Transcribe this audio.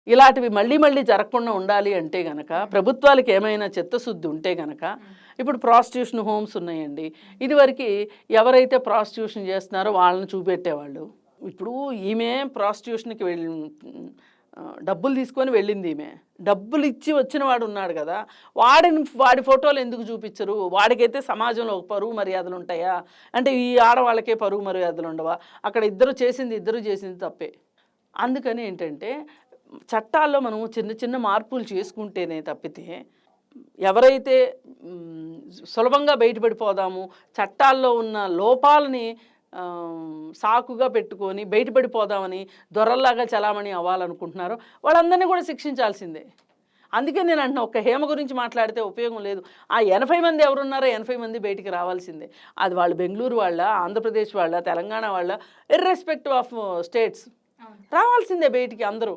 ఇలాంటివి మళ్ళీ మళ్ళీ జరగకుండా ఉండాలి అంటే గనక ప్రభుత్వాలకు ఏమైనా చిత్తశుద్ధి ఉంటే గనక ఇప్పుడు ప్రాస్టిట్యూషన్ హోమ్స్ ఉన్నాయండి. ఇదివరకు ఎవరైతే ప్రాస్టిట్యూషన్ చేస్తున్నారో వాళ్ళని చూపెట్టేవాళ్ళు. ఇప్పుడు ఈమె ప్రాస్టిట్యూషన్‌కి డబ్బులు తీసుకొని వెళ్ళింది ఈమె. డబ్బులు ఇచ్చి వచ్చిన వాడు ఉన్నాడు కదా! వాడి ఫోటోలు ఎందుకు చూపించరు? వాడికైతే సమాజంలో ఒక పరువు మర్యాదలు ఉంటాయా? అంటే ఈ ఆడవాళ్ళకే పరువు మర్యాదలు ఉండవా? అక్కడ ఇద్దరు చేసింది తప్పే. అందుకని ఏంటంటే చట్టాల్లో మనం చిన్న చిన్న మార్పులు చేసుకుంటేనే తప్పితే ఎవరైతే సులభంగా బయటపడిపోదాము, చట్టాల్లో ఉన్న లోపాలని సాకుగా పెట్టుకొని బయటపడిపోదామని దొరల్లాగా చలామణి అవ్వాలనుకుంటున్నారో వాళ్ళందరినీ కూడా శిక్షించాల్సిందే. అందుకే నేను అంటున్నా, ఒక్క హేమ గురించి మాట్లాడితే ఉపయోగం లేదు. ఆ 80 మంది ఎవరున్నారో 80 మంది బయటికి రావాల్సిందే. అది వాళ్ళు బెంగుళూరు వాళ్ళ, ఆంధ్రప్రదేశ్ వాళ్ళ, తెలంగాణ వాళ్ళ, ఇర్రెస్పెక్టివ్ ఆఫ్ స్టేట్స్ రావాల్సిందే బయటికి అందరూ.